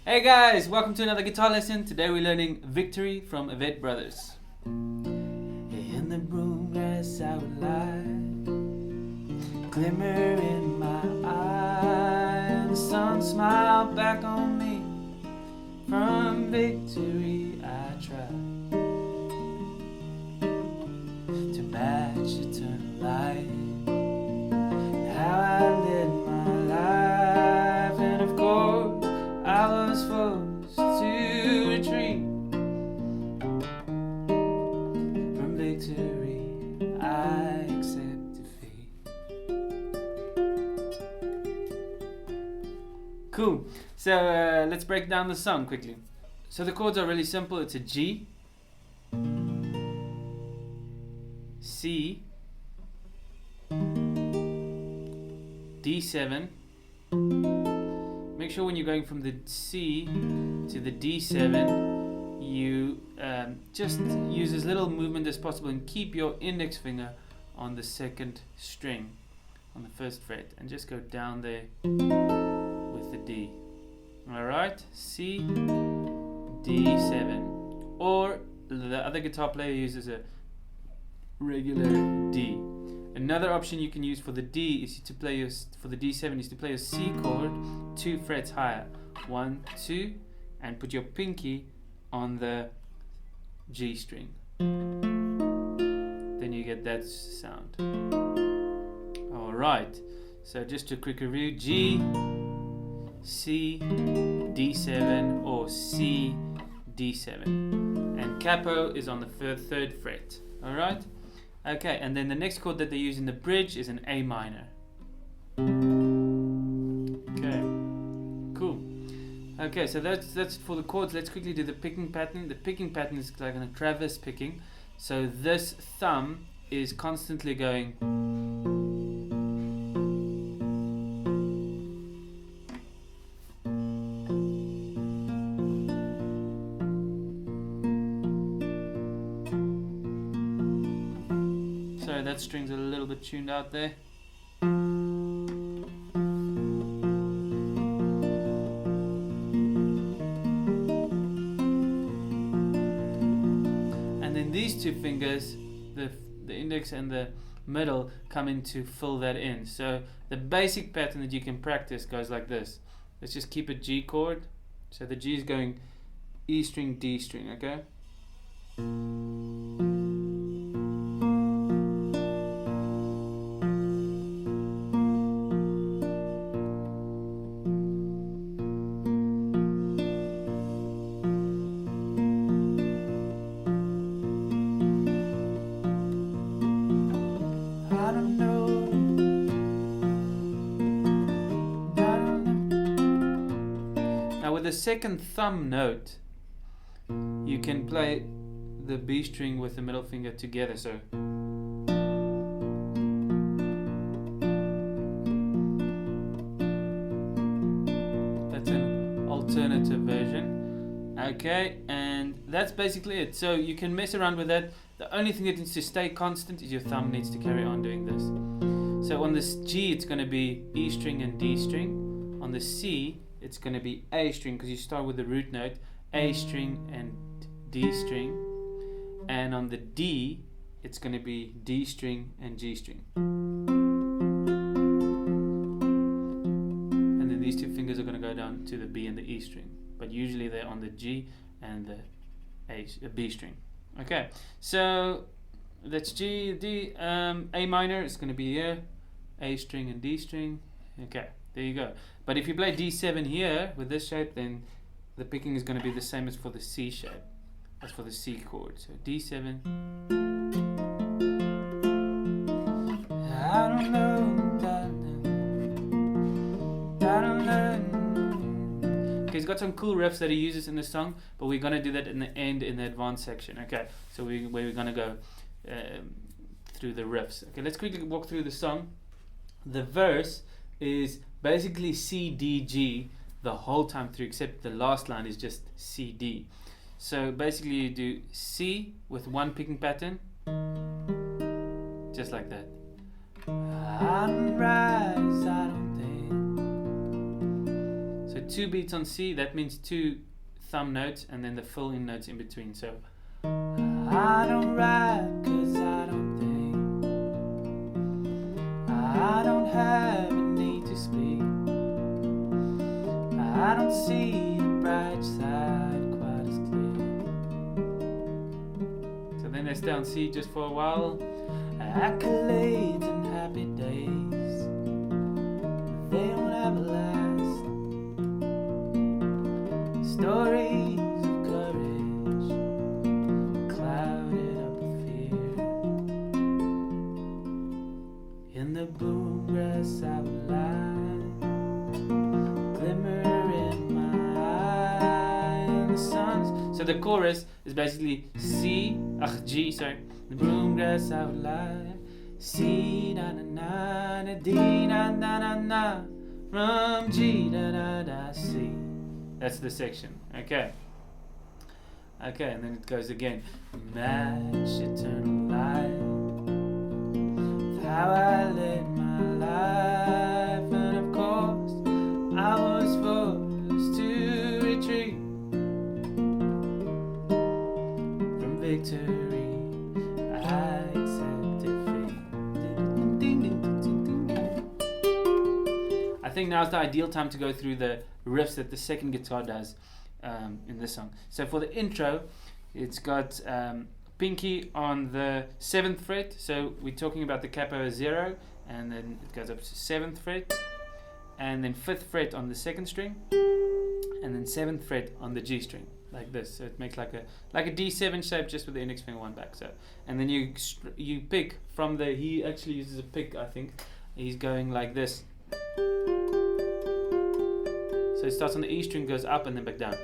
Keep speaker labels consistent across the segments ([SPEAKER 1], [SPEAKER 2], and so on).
[SPEAKER 1] Hey guys, welcome to another guitar lesson. Today we're learning Victory from Avett Brothers. In the broom grass I would lie, glimmer in my eye, and the sun smiled back on me. From victory I try to match eternal light. How I led my life, and of course I was forced to retreat. From victory I accept defeat. Cool. So let's break down the song quickly. So the chords are really simple. It's a G, C, D7. Make sure when you're going from the C to the D7, you just use as little movement as possible and keep your index finger on the second string, on the first fret, and just go down there with the D. Alright, C, D7. Or the other guitar player uses a regular D. Another option you can use for the D is to play for the D7 is to play a C chord 2 frets higher, 1, 2, and put your pinky on the G string. Then you get that sound. Alright, so just a quick review: G, C, D7, or C, D7. And capo is on the third fret. Alright? Okay, and then the next chord that they use in the bridge is an A minor. Okay, cool. Okay, so that's for the chords. Let's quickly do the picking pattern. The picking pattern is like a traverse picking. So this thumb is constantly going. Sorry, that string's a little bit tuned out there. And then these two fingers, the index and the middle, come in to fill that in. So the basic pattern that you can practice goes like this. Let's just keep a G chord. So the G is going E string, D string, okay? With the second thumb note, you can play the B string with the middle finger together. So that's an alternative version. Okay, and that's basically it. So you can mess around with that. The only thing that needs to stay constant is your thumb needs to carry on doing this. So on this G, it's going to be E string and D string. On the C, it's going to be A string, because you start with the root note, A string and D string. And on the D, it's going to be D string and G string. And then these two fingers are going to go down to the B and the E string. But usually they're on the G and the B string. Okay, so that's G, D, A minor is going to be here, A string and D string. Okay, there you go. But if you play D7 here with this shape, then the picking is going to be the same as for the C shape, as for the C chord. So D7. I don't know. Okay, he's got some cool riffs that he uses in the song, but we're going to do that in the end, in the advanced section. Okay, so we're going to go through the riffs. Okay, let's quickly walk through the song. The verse is basically C, D, G the whole time through, except the last line is just C, D. So basically you do C with one picking pattern, just like that. I don't rise, I don't think. So 2 beats on C, that means 2 thumb notes and then the fill in notes in between. So I don't write 'cause I don't think, I don't have a need to speak, I don't see the bright side quite as clear. So then they stay on C just for a while. Accolades and happy days, they don't have a last. Stories of courage clouded up with fear. In the boom grass I would lie, glimmer in my eye, and the sun's. So the chorus is basically G, sorry. The broom grass I would lie, C da na na na D na na na na, from G da da da C. That's the section. Okay, and then it goes again. Match eternal light with how I live my life, and of course I was forced to retreat from victory. I accept defeat. I think now's the ideal time to go through the riffs that the second guitar does in this song. So for the intro, it's got pinky on the 7th fret. So we're talking about the capo 0, and then it goes up to 7th fret, and then 5th fret on the 2nd string, and then 7th fret on the G string, like this. So it makes like a D7 shape, just with the index finger one back. So, and then you pick from the. He actually uses a pick, I think. He's going like this. So it starts on the E string, goes up, and then back down.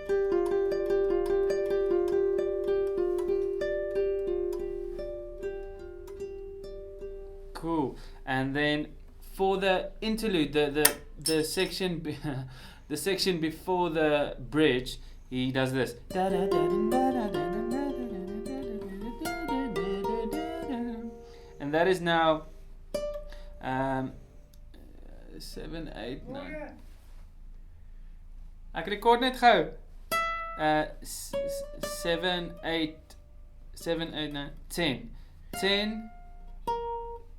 [SPEAKER 1] Cool. And then for the interlude, the section the section before the bridge, he does this. And that is now 7, 8, 9. Ek record net gou. 7, 8, 9, 10.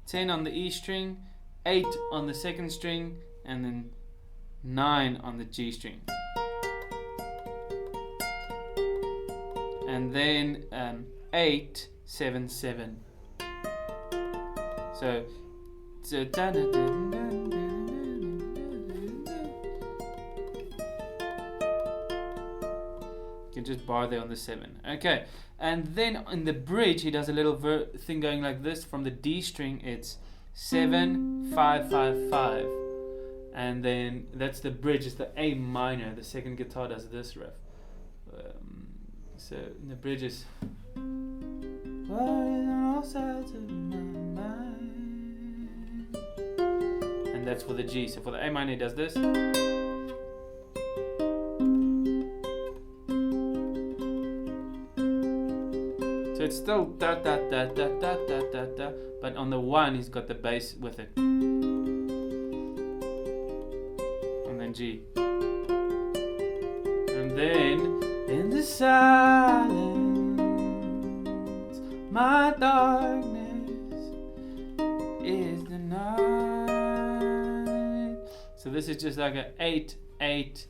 [SPEAKER 1] 10 on the E string, 8 on the 2nd string, and then 9 on the G string. And then 8, 7, 7. So you can just bar there on the 7. Okay, and then in the bridge he does a little thing going like this. From the D string it's 7, 5, 5, 5, and then that's the bridge. It's the A minor. The second guitar does this riff. So in the bridge is on all sides of my mind, and that's for the G. So for the A minor he does this. So it's still da da da da da da da da, but on the 1 he's got the bass with it, and then G, and then in the silence, my darkness is the night. So this is just like a 8, 8,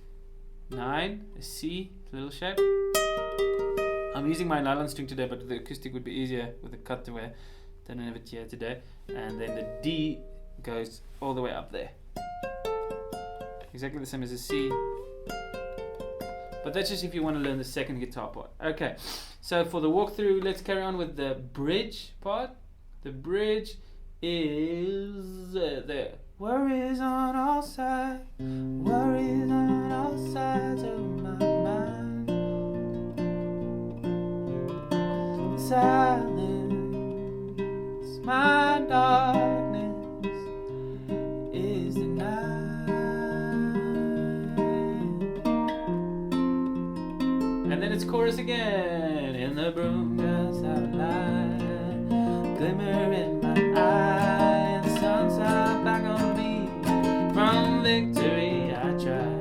[SPEAKER 1] 9, a C little shape. I'm using my nylon string today, but the acoustic would be easier with the cutaway. Don't have it here today. And then the D goes all the way up there. Exactly the same as a C. But that's just if you want to learn the second guitar part. Okay, so for the walkthrough, let's carry on with the bridge part. The bridge is there. Worries on all sides, worries on all sides of my mind. Silence, my darkness is the night. And then it's chorus again. In the broom grass I lie, glimmer in my eye, and the sun's out back on me. From victory I try.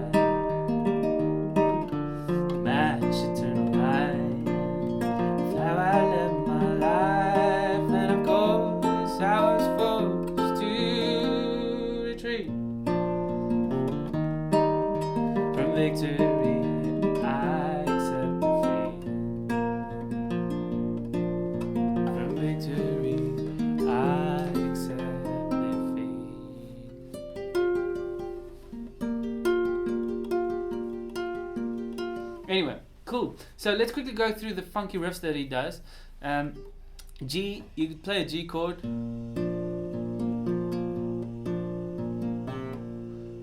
[SPEAKER 1] Anyway, cool. So let's quickly go through the funky riffs that he does. G, you could play a G chord.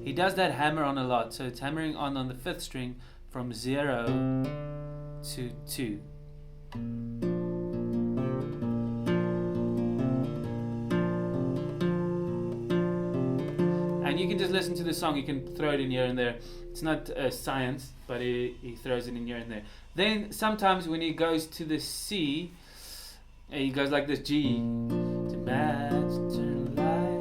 [SPEAKER 1] He does that hammer on a lot, so it's hammering on the 5th string from 0 to 2. And you can just listen to the song, you can throw it in here and there. It's not science, but he throws it in here and there. Then sometimes when he goes to the C, he goes like this: G to match eternal light,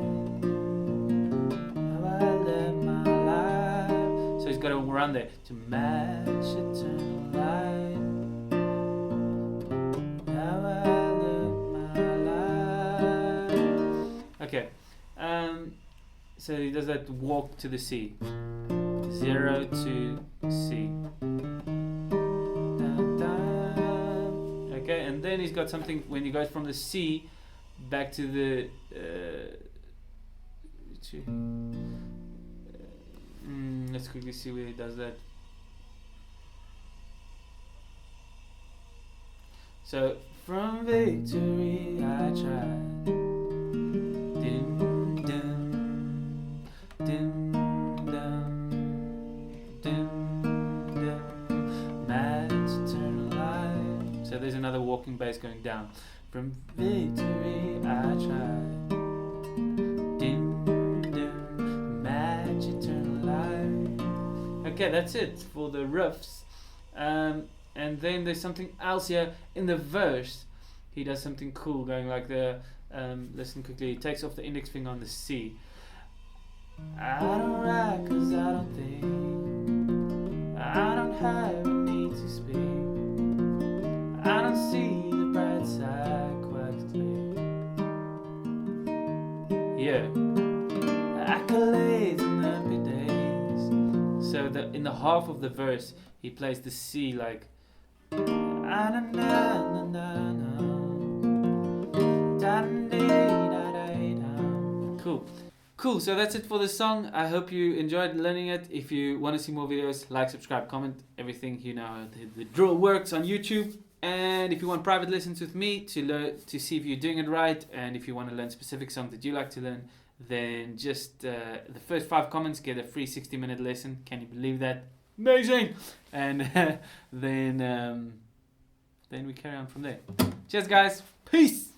[SPEAKER 1] how I live my life. So he's got to run there to match eternal light, how I live my life. Okay, so he does that walk to the C, 0 to C. Okay, and then he's got something when he goes from the C back to the let's quickly see where he does that. So from victory I tried, dim dim dim dum dim dim, match eternal life. So there's another walking bass going down. From victory I tried, dim dim, match eternal life. Okay, that's it for the riffs. And then there's something else here in the verse. He does something cool, going like the listen quickly. He takes off the index finger on the C. I don't write 'cause I don't think, I don't have a need to speak, I don't see the bright side quite clear. Yeah, accolades and happy days. So in the half of the verse, he plays the C like Cool, so that's it for the song. I hope you enjoyed learning it. If you want to see more videos, like, subscribe, comment, everything, you know, the drill works on YouTube. And if you want private lessons with me to see if you're doing it right, and if you want to learn specific songs that you like to learn, then just the first 5 comments get a free 60-minute lesson. Can you believe that? Amazing! And then we carry on from there. Cheers, guys. Peace!